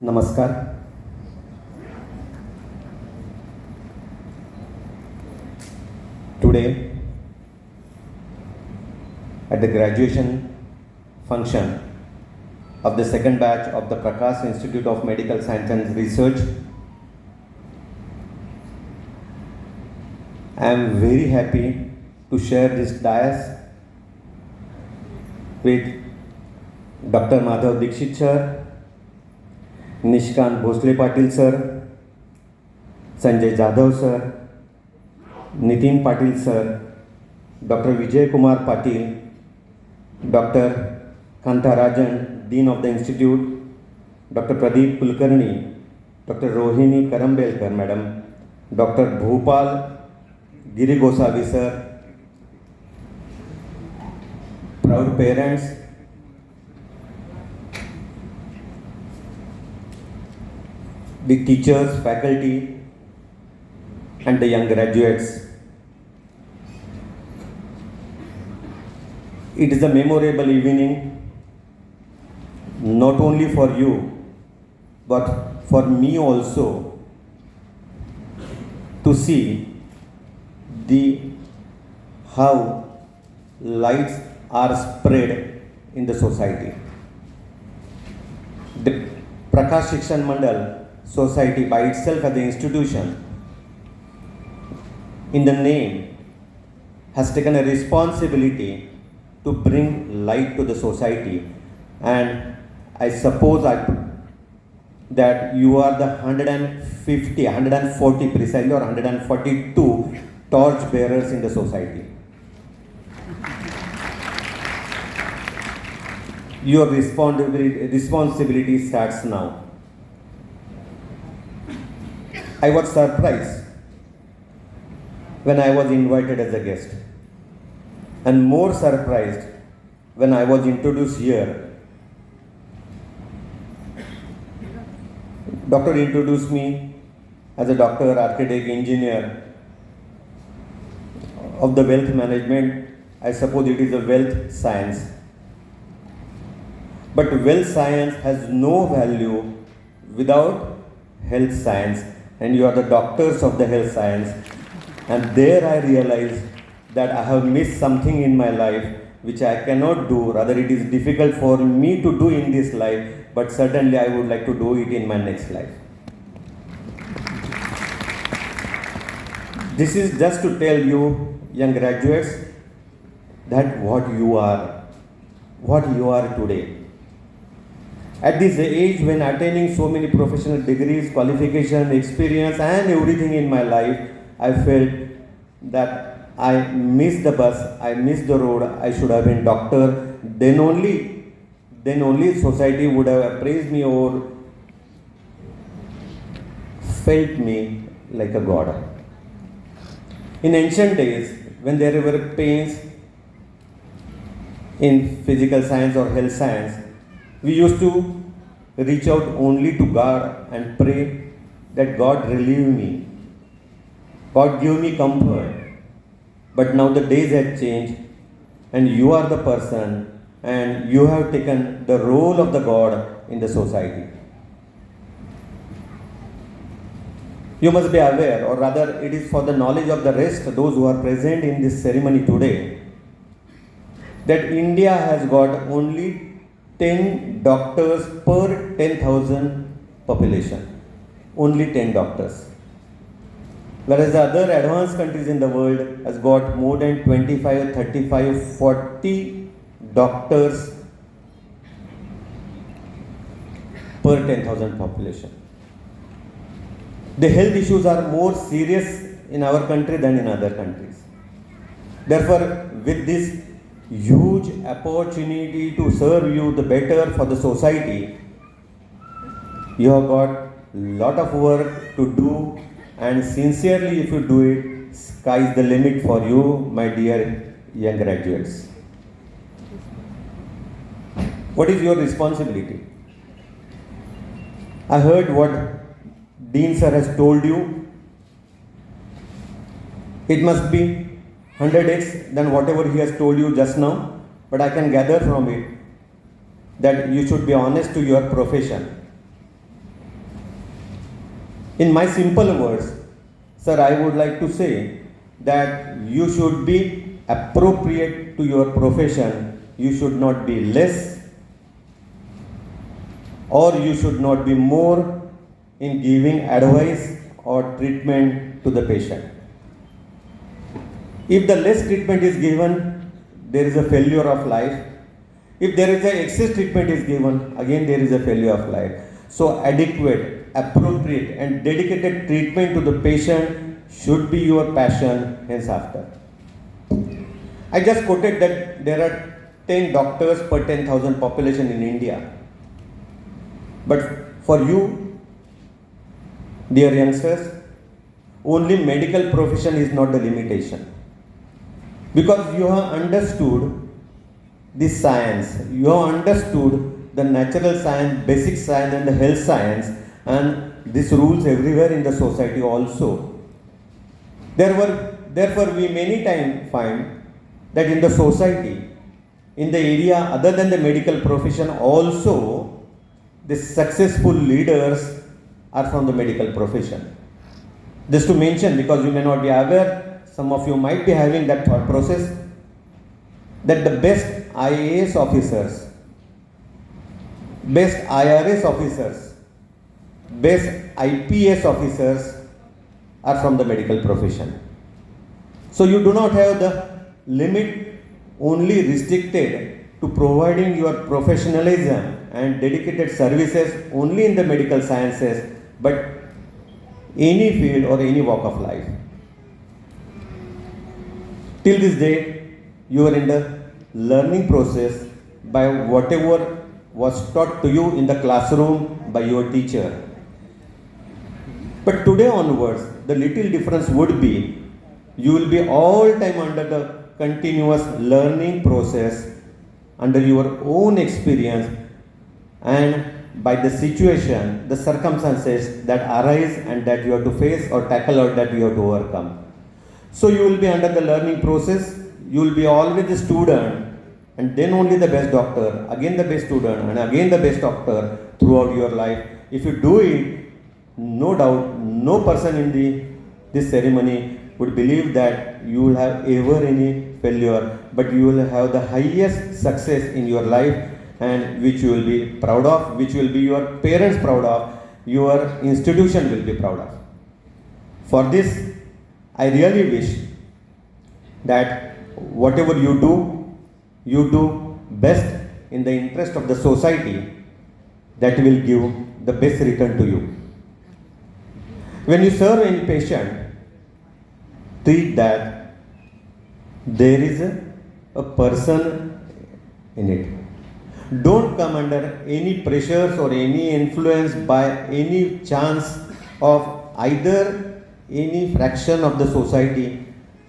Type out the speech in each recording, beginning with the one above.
नमस्कार. Today, at the graduation function of the second batch of the Prakash Institute of Medical Science and Research, I am very happy to share this dais with Dr. Madhav Dixit sir, Nishikant Bhosale Patil sir, Sanjay Jadhav sir, Nitin Patil sir, doctor Vijay Kumar Patil, doctor Kantarajan, dean of the institute, doctor Pradeep Kulkarni, doctor Rohini Karambelkar madam, doctor Bhupal Giri Gosavi sir, proud parents, the teachers, faculty, and the young graduates. It is a memorable evening, not only for you, but for me also, to see how lights are spread in the society. The Prakash Shikshan Mandal Society by itself as an institution, in the name, has taken a responsibility to bring light to the society, and I suppose that you are the 140 precisely, or 142 torch bearers in the society. Your responsibility starts now. I was surprised when I was invited as a guest, and more surprised when I was introduced here. Doctor introduced me as a doctor, architect, engineer of the wealth management. I suppose it is a wealth science. But wealth science has no value without health science. And you are the doctors of the health science. And there I realized that I have missed something in my life which I cannot do. Rather, it is difficult for me to do in this life, but certainly I would like to do it in my next life. This is just to tell you, young graduates, that what you are today. At this age, when attaining so many professional degrees, qualification, experience, and everything in my life, I felt that I missed the bus, I missed the road, I should have been doctor. Then only society would have appraised me or felt me like a god. In ancient days, when there were pains in physical science or health science, we used to reach out only to God and pray that God relieve me, God give me comfort. But now the days have changed, and you are the person, and you have taken the role of the God in the society. You must be aware, or rather it is for the knowledge of the rest, those who are present in this ceremony today, that India has got only 10 doctors per 10,000 population. Only 10 doctors. Whereas the other advanced countries in the world has got more than 25, 35, 40 doctors per 10,000 population. The health issues are more serious in our country than in other countries. Therefore, with this huge opportunity to serve you the better for the society, you have got lot of work to do, and sincerely if you do it, sky is the limit for you, my dear young graduates. What is your responsibility? I heard what Dean sir has told you. It must be 100x than whatever he has told you just now, but I can gather from it that you should be honest to your profession. In my simple words, sir, I would like to say that you should be appropriate to your profession. You should not be less or you should not be more in giving advice or treatment to the patient. If the less treatment is given, there is a failure of life. If there is a excess treatment is given, again there is a failure of life. So adequate, appropriate and dedicated treatment to the patient should be your passion henceafter. I just quoted that there are 10 doctors per 10,000 population in India. But for you, dear youngsters, only medical profession is not the limitation. Because you have understood this science, you have understood the natural science, basic science and the health science, and this rules everywhere in the society also. Therefore, we many times find that in the society, in the area other than the medical profession also, the successful leaders are from the medical profession. Just to mention, because you may not be aware, some of you might be having that thought process, that the best IAS officers, best IRS officers, best IPS officers are from the medical profession. So you do not have the limit only restricted to providing your professionalism and dedicated services only in the medical sciences, but any field or any walk of life. Till this day, you are in the learning process by whatever was taught to you in the classroom by your teacher. But today onwards, the little difference would be, you will be all time under the continuous learning process, under your own experience and by the situation, the circumstances that arise and that you have to face or tackle or that you have to overcome. So you will be under the learning process, you will be always the student and then only the best doctor, again the best student and again the best doctor throughout your life. If you do it, no doubt, no person in this ceremony would believe that you will have ever any failure, but you will have the highest success in your life and which you will be proud of, which will be your parents proud of, your institution will be proud of. For this, I really wish that whatever you do best in the interest of the society that will give the best return to you. When you serve any patient, treat that there is a person in it. Don't come under any pressures or any influence by any chance of either any fraction of the society.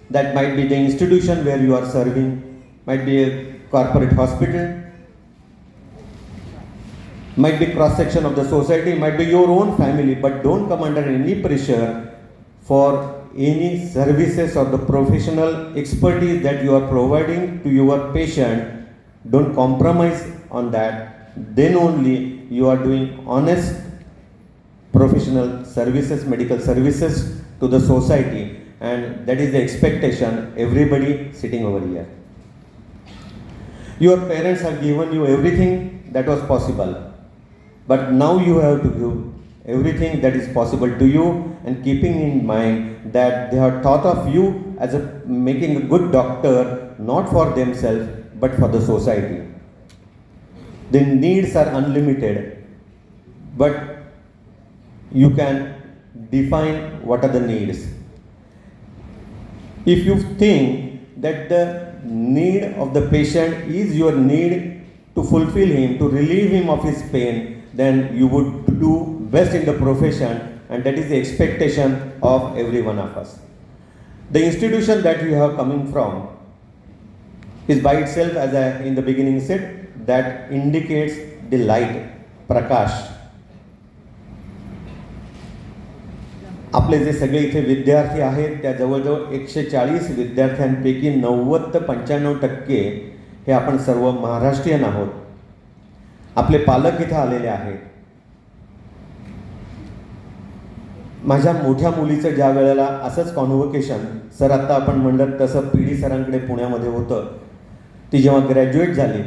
That might be the institution where you are serving, might be a corporate hospital, might be cross section of the society, might be your own family, but don't come under any pressure for any services or the professional expertise that you are providing to your patient. Don't compromise on that. Then only you are doing honest professional services, medical services to the society, and that is the expectation everybody sitting over here. Your parents have given you everything that was possible, but now you have to give everything that is possible to you, and keeping in mind that they have thought of you as making a good doctor, not for themselves but for the society. The needs are unlimited, but you can define what are the needs. If you think that the need of the patient is your need to fulfill him, to relieve him of his pain, then you would do best in the profession, and that is the expectation of every one of us. The institution that we have coming from is by itself, as I in the beginning said, that indicates the light, prakash. आपले जे सगळे इथे विद्यार्थी आहेत त्या जवळजवळ 140 विद्यार्थ्यांपैकी 90 ते 95% हे आपण सर्व महाराष्ट्रीयन आहोत. आपले पालक इथे आलेले आहेत. माझ्या मोठ्या मुलीचं ज्या वेळेला असंच कॉन्व्होकेशन, सर आत्ता आपण म्हणलं तसं पी डी सरांकडे पुण्यामध्ये होतं, ती जेव्हा ग्रॅज्युएट झाली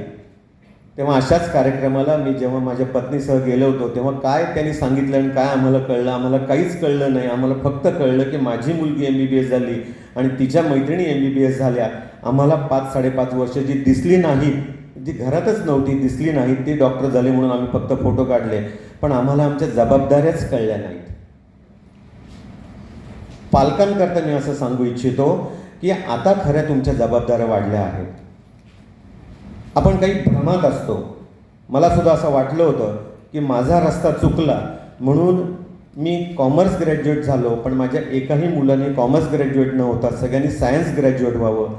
तेव्हा अशाच कार्यक्रमाला मी जेव्हा माझ्या पत्नीसह गेलो होतो तेव्हा काय त्यांनी सांगितलं आणि काय आम्हाला कळलं, आम्हाला काहीच कळलं नाही. आम्हाला फक्त कळलं की माझी मुलगी MBBS झाली आणि तिच्या मैत्रिणी MBBS झाल्या. आम्हाला 5-5.5 वर्ष जी दिसली नाही, जी घरातच नव्हती, दिसली नाही, ती डॉक्टर झाले म्हणून आम्ही फक्त फोटो काढले, पण आम्हाला आमच्या जबाबदाऱ्याच कळल्या नाहीत. पालकांकरता मी असं सांगू इच्छितो की आता खऱ्या तुमच्या जबाबदाऱ्या वाढल्या आहेत. आपण काही भ्रमात असतो. मला सुद्धा असं वाटलं होतं की माझा रस्ता चुकला म्हणून मी कॉमर्स ग्रॅज्युएट झालो, पण माझ्या एकाही मुलाने कॉमर्स ग्रॅज्युएट न होता सगळ्यांनी सायन्स ग्रॅज्युएट व्हावं.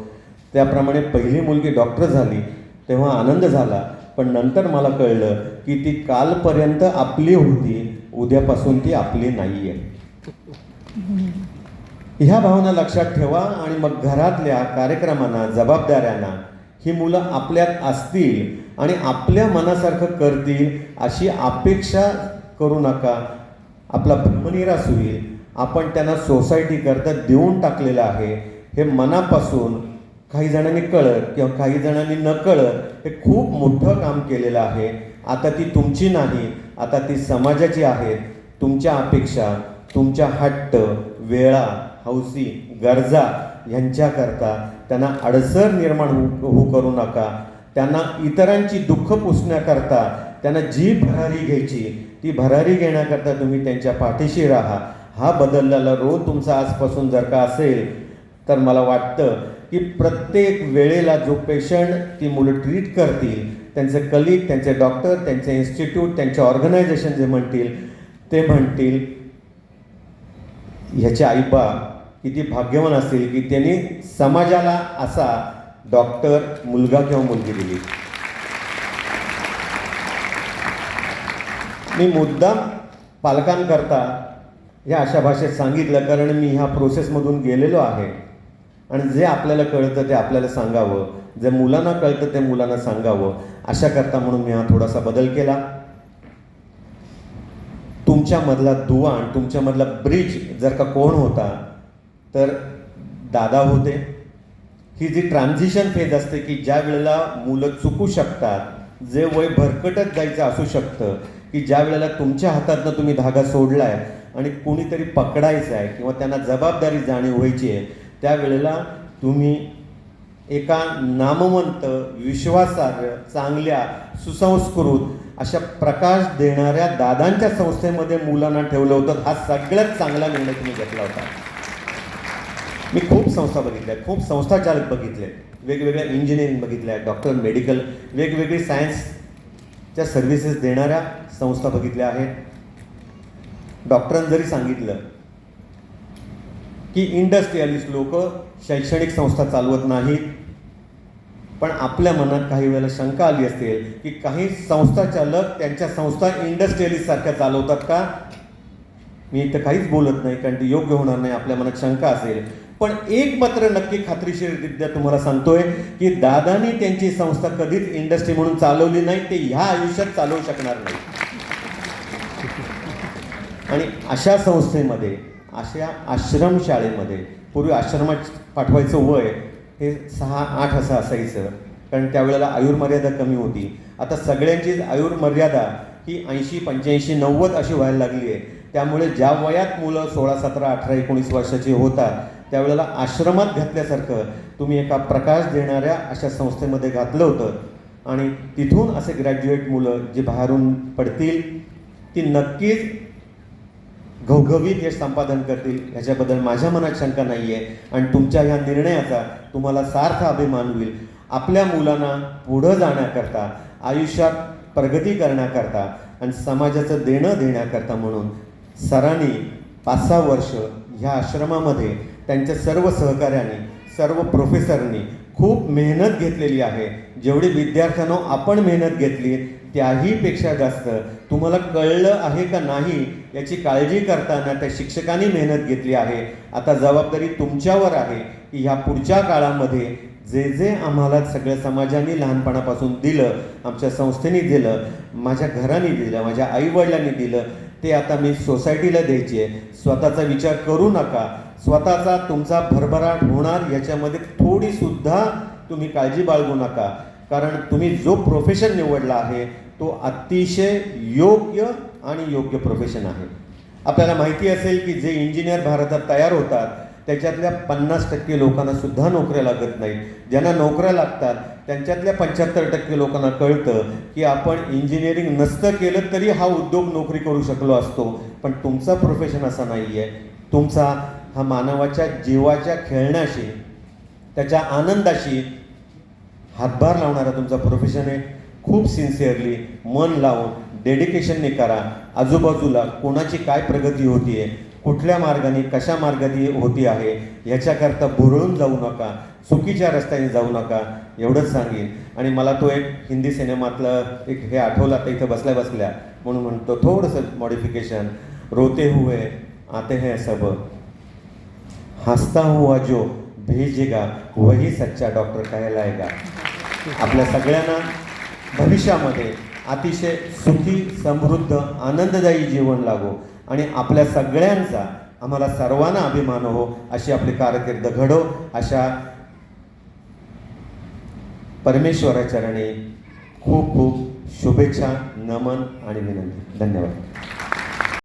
त्याप्रमाणे पहिली मुलगी डॉक्टर झाली तेव्हा आनंद झाला, पण नंतर मला कळलं की ती कालपर्यंत आपली होती, उद्यापासून ती आपली नाही आहे. ह्या भावना लक्षात ठेवा आणि मग घरातल्या कार्यक्रमांना, जबाबदाऱ्यांना ही मुलं आपल्यात असतील आणि आपल्या मनासारखं करतील अशी अपेक्षा करू नका. आपला भ्रमनिरास होईल. आपण त्यांना सोसायटीकरता देऊन टाकलेलं आहे. हे मनापासून काही जणांनी कळत किंवा काही जणांनी न कळत हे खूप मोठं काम केलेलं आहे. आता ती तुमची नाही, आता ती समाजाची आहे. तुमच्या अपेक्षा, तुमच्या हट्ट, वेळा, हौसी, गरजा ह्यांच्याकरता त्यांना अडसर निर्माण होऊ करू नका. त्यांना इतरांची दुःख पुसण्याकरता त्यांना जी भरारी घ्यायची ती भरारी घेण्याकरता तुम्ही त्यांच्या पाठीशी राहा. हा बदललेला रोल तुमचा आजपासून जर का असेल तर मला वाटतं की प्रत्येक वेळेला जो पेशंट ती मुलं ट्रीट करतील, त्यांचे कलिग, त्यांचे डॉक्टर, त्यांचे इन्स्टिट्यूट, त्यांचे ऑर्गनायझेशन जे म्हणतील ते म्हणतील ह्याचे आईबा किती भाग्यवान असतील की त्यांनी समाजाला असा डॉक्टर मुलगा किंवा मुलगी दिली. मी मुद्दाम पालकांकरता ह्या अशा भाषेत सांगितलं कारण मी ह्या प्रोसेसमधून गेलेलो आहे आणि जे आपल्याला कळतं ते आपल्याला सांगावं, जे मुलांना कळतं ते मुलांना सांगावं, अशा करता म्हणून मी हा थोडासा बदल केला. तुमच्यामधला दुवा आणि तुमच्यामधला ब्रिज जर का कोण होता तर दादा होते. ही जी ट्रान्झिशन फेज असते की ज्या वेळेला मुलं चुकू शकतात, जे वय भरकटत जायचं असू शकतं, की ज्या वेळेला तुमच्या हातातनं तुम्ही धागा सोडलाय आणि कोणीतरी पकडायचं आहे किंवा त्यांना जबाबदारी जाणीव व्हायची आहे, त्यावेळेला तुम्ही एका नामवंत, विश्वासार्ह, चांगल्या, सुसंस्कृत अशा प्रकाश देणाऱ्या दादांच्या संस्थेमध्ये मुलांना ठेवलं होतं. हा सगळ्यात चांगला निर्णय तुम्ही घेतला होता. मी खूप संस्था बघितल्या, खूप संस्थाचालक बघितले, वेगवेगळ्या इंजिनिअरिंग बघितल्या, डॉक्टर, मेडिकल, वेगवेगळी सायन्सच्या सर्व्हिसेस देणाऱ्या संस्था बघितल्या आहेत. डॉक्टरांनी जरी सांगितलं की इंडस्ट्रियलिस्ट लोक शैक्षणिक संस्था चालवत नाहीत, पण आपल्या मनात काही वेळेला शंका आली असेल की काही संस्था चालक त्यांच्या संस्था इंडस्ट्रियलिस्ट सारख्या चालवतात का? मी इथं काहीच बोलत नाही कारण ते योग्य होणार नाही. आपल्या मनात शंका असेल, पण एक मात्र नक्की खात्रीशीररित्या तुम्हाला सांगतोय की दादानी त्यांची संस्था कधीच इंडस्ट्री म्हणून चालवली नाही, ते ह्या आयुष्यात चालवू शकणार नाही. आणि अशा संस्थेमध्ये, अशा आश्रमशाळेमध्ये, पूर्वी आश्रमात पाठवायचं वय हे 6-8 असं असायचं कारण त्यावेळेला आयुर्मर्यादा कमी होती. आता सगळ्यांचीच आयुर्मर्यादा ही 80, 85, 90 अशी व्हायला लागली आहे. त्यामुळे ज्या वयात मुलं 16, 17, 18, 19 वर्षाची होतात त्यावेळेला आश्रमात घातल्यासारखं तुम्ही एका प्रकाश देणाऱ्या अशा संस्थेमध्ये घातलं होतं आणि तिथून असे ग्रॅज्युएट मुलं जी बाहेरून पडतील ती नक्कीच घवघवीत यश संपादन करतील, ह्याच्याबद्दल माझ्या मनात शंका नाही आहे. आणि तुमच्या ह्या निर्णयाचा तुम्हाला सार्थ अभिमान होईल. आपल्या मुलांना पुढं जाण्याकरता, आयुष्यात प्रगती करण्याकरता आणि समाजाचं देणं देण्याकरता म्हणून सरांनी 5-6 वर्ष ह्या आश्रमामध्ये त्यांच्या सर्व सहकाऱ्यांनी, सर्व प्रोफेसरनी खूप मेहनत घेतलेली आहे. जेवढी विद्यार्थ्यांनो आपण मेहनत घेतली त्याहीपेक्षा जास्त तुम्हाला कळलं आहे का नाही याची काळजी करताना त्या शिक्षकांनी मेहनत घेतली आहे. आता जबाबदारी तुमच्यावर आहे की ह्या पुढच्या काळामध्ये जे जे आम्हाला सगळ्या समाजाने लहानपणापासून दिलं, आमच्या संस्थेने दिलं, माझ्या घराने दिलं, माझ्या आईवडिलांनी दिलं, ते आता मी सोसायटीला द्यायची आहे. स्वतःचा विचार करू नका. स्वतःचा तुमचा भरभराट होणार याच्यामध्ये थोडीसुद्धा तुम्ही काळजी बाळगू नका. कारण तुम्ही जो प्रोफेशन निवडला आहे तो अतिशय योग्य आणि योग्य प्रोफेशन आहे. आपल्याला माहिती असेल की जे इंजिनियर भारतात तयार होतात त्याच्यातल्या 50% लोकांना सुद्धा नोकऱ्या लागत नाहीत. ज्यांना नोकऱ्या लागतात त्यांच्यातल्या 75% लोकांना कळतं की आपण इंजिनिअरिंग नसतं केलं तरी हा उद्योग नोकरी करू शकलो असतो. पण तुमचा प्रोफेशन असा नाही आहे. तुमचा हा मानवाच्या जीवाच्या खेळण्याशी, त्याच्या आनंदाशी हातभार लावणारा तुमचा प्रोफेशन आहे. खूप सिन्सिअरली मन लावून डेडिकेशनने करा. आजूबाजूला कोणाची काय प्रगती होती आहे, कुठल्या मार्गाने कशा मार्गाने होती आहे ह्याच्याकरता भुरळून जाऊ नका, चुकीच्या रस्त्याने जाऊ नका एवढंच सांगेन. आणि मला तो एक हिंदी सिनेमातलं एक हे आठवलं आता इथं बसल्या बसल्या म्हणून म्हणतो थोडंसं मॉडिफिकेशन. रोते हुए आते हैं सब, हंसता हुआ जो भेजेगा वही सच्चा डॉक्टर कहलाएगा. आपल्या सगळ्यांना भविष्यामध्ये अतिशय सुखी, समृद्ध, आनंददायी जीवन लागो आणि आपल्या सगळ्यांचा, आम्हाला सर्वांना अभिमान हो अशी आपली कारकीर्द घडो, अशा परमेश्वराचरणी खूप खूप शुभेच्छा, नमन आणि विनंती. धन्यवाद.